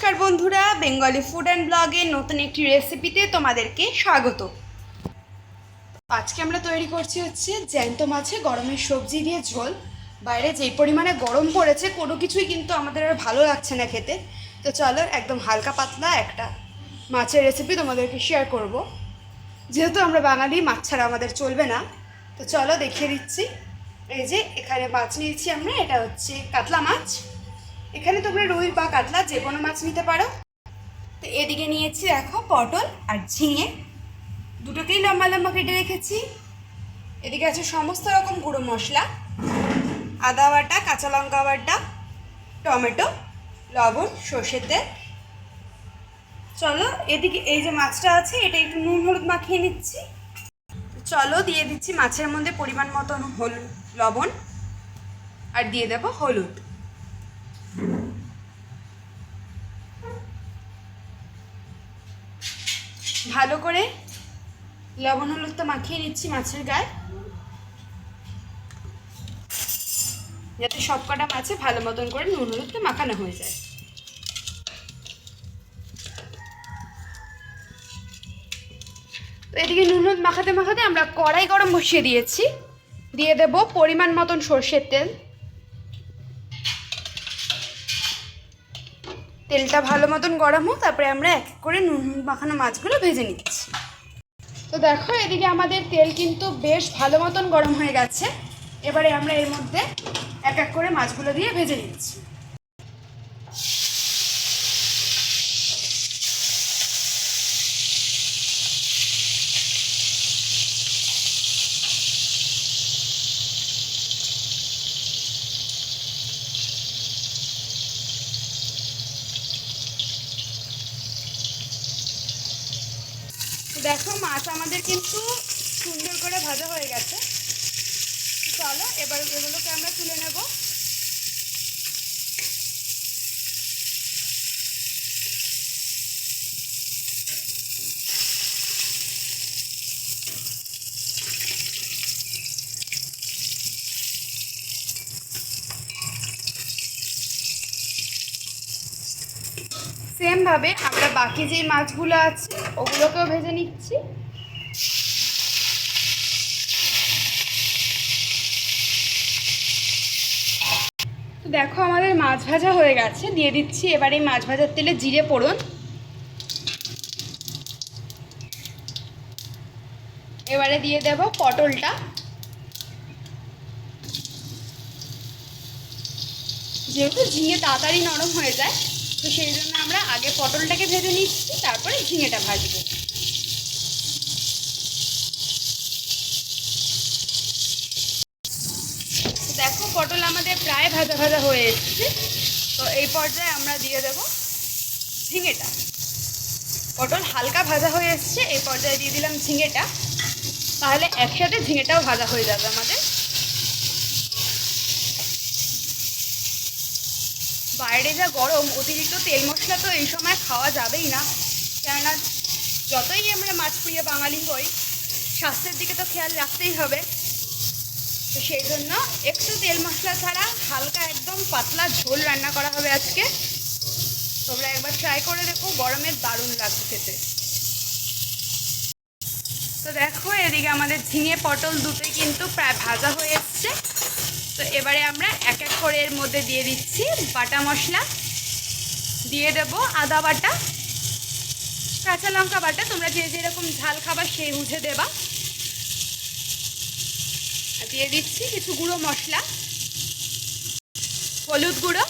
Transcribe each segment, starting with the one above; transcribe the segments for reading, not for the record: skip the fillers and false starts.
নমস্কার বন্ধুরা, Bengali food and ব্লগের নতুন একটি রেসিপিতে তোমাদেরকে স্বাগত। আজকে আমরা তৈরি করছি জ্যান্ত মাছে গরমের সবজি দিয়ে ঝোল। বাইরে যেই পরিমাণে গরম পড়েছে কোনো কিছুই কিন্তু আমাদের আর ভালো লাগছে না খেতে। তো চলো একদম হালকা পাতলা একটা মাছের রেসিপি তোমাদেরকে শেয়ার করব। যেহেতু আমরা বাঙালি, মাছ ছাড়া আমাদের চলবে না। তো চলো দেখিয়ে দিচ্ছি। এই যে এখানে মাছ নিয়েছি আমরা, এটা কাতলা মাছ। এখানে তোমরা রুই বা কাতলা যে কোনো মাছ নিতে পারো। তো এদিকে নিয়েছি দেখো পটল আর ঝিঙে, দুটোকেই লম্বা লম্বা কেটে রেখেছি। এদিকে আছে সমস্ত রকম গুঁড়ো মশলা, আদা বাটা, কাঁচা লঙ্কা বাটা, টমেটো, লবণ, সর্ষের তেল। চলো এদিকে এই যে মাছটা আছে এটা একটু নুন হলুদ মাখিয়ে নিচ্ছি। চলো দিয়ে দিচ্ছি মাছের মধ্যে পরিমাণ মতন লবণ, আর দিয়ে দেবো হলুদ। ভালো করে লবণ হলুদটা মাখিয়ে নিচ্ছি মাছের গায়ে, যাতে সব কটা মাছে ভালো মতন করে নুন হলুদটা মাখানো হয়ে যায়। তো এদিকে নুন হলুদ মাখাতে মাখাতে আমরা কড়াই গরম বসিয়ে দিয়েছি। দিয়ে দেব পরিমাণ মতন সর্ষের তেল। তেলটা ভালো মতন গরম হোক, তারপরে আমরা এক এক করে নুন হলুদ মাখানো মাছগুলো ভেজে নিচ্ছি। তো দেখো এদিকে আমাদের তেল কিন্তু বেশ ভালো মতন গরম হয়ে গেছে। এবারে আমরা এর মধ্যে এক এক করে মাছগুলো দিয়ে ভেজে নিচ্ছি। দেখো মাছ আমাদের কিন্তু সুন্দর করে ভাজা হয়ে গেছে। চলো এবার এগুলোকে আমরা তুলে নেব। সেমভাবে আমরা বাকি যে মাছগুলো আছে ওগুলোকেও ভেজে নিচ্ছি। তো দেখো আমাদের মাছ ভাজা হয়ে গেছে, দিয়ে দিচ্ছি এবার এই মাছ ভাজার তেলে জিরে ফোড়ন। এবারে দিয়ে দেব পটলটা। যেহেতু ঝিঙে তাড়াতাড়ি নরম হয়ে যায়, তো সেই জন্য আমরা আগে পটলটাকে ভেজে নিচ্ছি, তারপরে ঝিঙেটা ভাজবো। দেখো পটল আমাদের প্রায় ভাজা ভাজা হয়ে এসছে। তো এই পর্যায়ে আমরা দিয়ে দেব ঝিঙেটা। পটল হালকা ভাজা হয়ে এসছে, এই পর্যায়ে দিয়ে দিলাম ঝিঙেটা। তাহলে একসাথে ঝিঙেটাও ভাজা হয়ে যাবে আমাদের। বাইরে যা গরম, অতিরিক্ত তেল মশলা তো এই সময় খাওয়া যাবেই না। কেননা যতই আমরা মাছ প্রিয় বাঙালি হই, স্বাস্থ্যের দিকে তো খেয়াল রাখতেই হবে। তো সেই জন্য একটু তেল মশলা ছাড়া হালকা একদম পাতলা ঝোল রান্না করা হবে আজকে। তোমরা একবার ট্রাই করে দেখো, গরমের দারুণ লাগবে খেতে। তো দেখো এদিকে আমাদের ঝিঙে পটল দুটোই কিন্তু প্রায় ভাজা হয়ে এসছে। তো এবারে আমরা এক এক করে এর মধ্যে দিয়ে দিচ্ছি বাটা মশলা। দিয়ে দেব আদা বাটা, কাঁচা লঙ্কা বাটা, তোমরা যে যেরকম ঝাল খাবার সেই বুঝে দেবা। দিয়ে দিচ্ছি কিছু গুঁড়ো মশলা, হলুদ গুঁড়ো,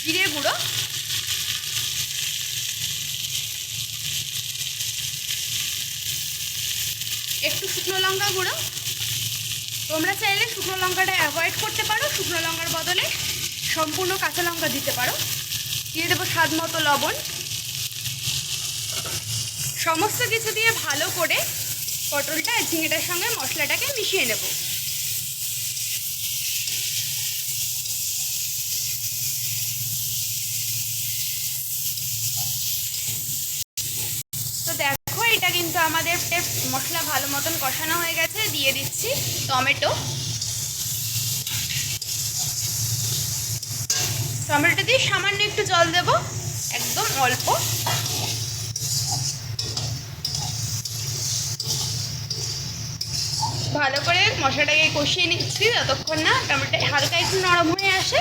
জিরে গুঁড়ো, একটু শুকনো লঙ্কা গুঁড়ো। তোমরা চাইলে শুকনো লঙ্কাটা অ্যাভয়েড করতে পারো, শুকনো লঙ্কার বদলে সম্পূর্ণ কাঁচা লঙ্কা দিতে পারো। দিয়ে দেবো স্বাদ মতো লবণ। সমস্ত কিছু দিয়ে ভালো করে পটলটা আর ঝিঙেটার সঙ্গে মশলাটাকে মিশিয়ে নেব। তো দেখো এটা কিন্তু আমাদের মশলা ভালো মতন কষানো হয়ে গেছে। দিয়ে দিচ্ছি টমেটো। টমেটো দিয়ে সামান্য একটু জল দেব, একদম অল্প। ভালো করে মশলাটাকে কষিয়ে নিচ্ছি যতক্ষণ না টমেটো হালকা একটু নরম হয়ে আসে।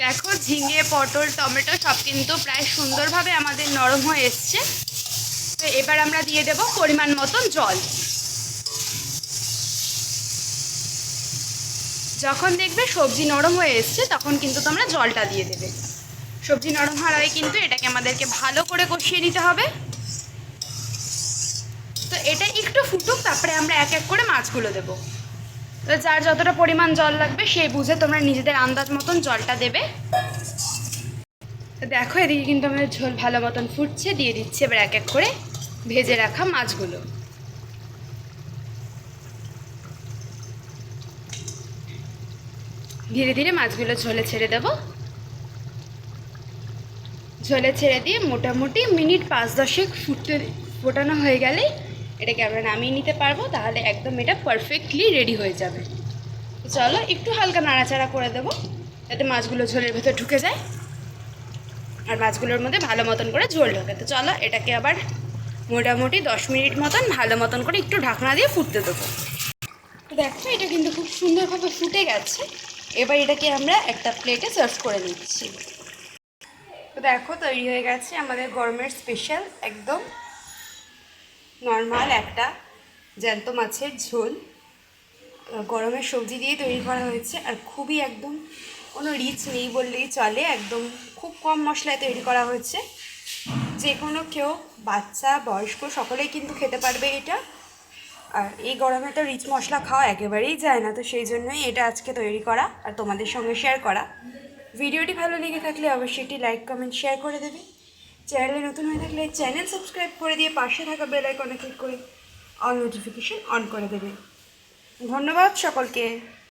দেখো ঝিঙে, পটল, টমেটো সব কিন্তু প্রায় সুন্দরভাবে আমাদের নরম হয়ে এসছে। তো এবার আমরা দিয়ে দেব পরিমাণ মতন জল। যখন দেখবে সবজি নরম হয়ে এসছে তখন কিন্তু তোমরা জলটা দিয়ে দেবে। সবজি নরম হওয়ার আগে কিন্তু এটাকে আমাদেরকে ভালো করে কষিয়ে নিতে হবে। তো এটা একটু ফুটুক, তারপরে আমরা এক এক করে মাছগুলো দেবো। তো যার যতটা পরিমাণ জল লাগবে সেই বুঝে তোমরা নিজেদের আন্দাজ মতন জলটা দেবে। তো দেখো এদিকে কিন্তু আমাদের ঝোল ভালো মতন ফুটছে, দিয়ে দিচ্ছি এবার এক এক করে ভেজে রাখা মাছগুলো। ধীরে ধীরে মাছগুলো ঝোলে ছেড়ে দেব। ঝোলে ছেড়ে দিয়ে মোটামুটি মিনিট 5-10 ফোটানো হয়ে গেলেই এটাকে আমরা নামিয়ে নিতে পারবো। তাহলে একদম এটা পারফেক্টলি রেডি হয়ে যাবে। চলো একটু হালকা নাড়াচাড়া করে দেবো যাতে মাছগুলো ঝোলের ভেতর ঢুকে যায় আর মাছগুলোর মধ্যে ভালো মতন করে ঝোল ঢোকে। তো চলো এটাকে আবার মোটামুটি 10 মিনিট মতন ভালো মতন করে একটু ঢাকনা দিয়ে ফুটতে দেবো। তো দেখো এটা কিন্তু খুব সুন্দরভাবে ফুটে গেছে। এবার এটাকে আমরা একটা প্লেটে সার্ভ করে নিচ্ছি। তো দেখো তৈরি হয়ে গেছে আমাদের গরমের স্পেশাল একদম নর্মাল একটা জ্যান্ত মাছের ঝোল। গরমের সবজি দিয়ে তৈরি করা হয়েছে আর খুবই একদম কোনো রিচ নেই বললেই চলে, একদম খুব কম মশলায় তৈরি করা হয়েছে। যে কোনো কেউ বাচ্চা বয়স্ক সকলেই কিন্তু খেতে পারবে এটা। আর এই গরমে তো রিচ মশলা খাওয়া একেবারেই যায় না, তো সেই জন্যই এটা আজকে তৈরি করা আর তোমাদের সঙ্গে শেয়ার করা। ভিডিওটি ভালো লেগে থাকলে অবশ্যই একটি লাইক কমেন্ট শেয়ার করে দেবে। চ্যানেলে নতুন হয়ে থাকলে চ্যানেল সাবস্ক্রাইব করে দিয়ে পাশে থাকা বেল আইকনে ক্লিক করে অল নোটিফিকেশন অন করে দেবে। ধন্যবাদ সকলকে।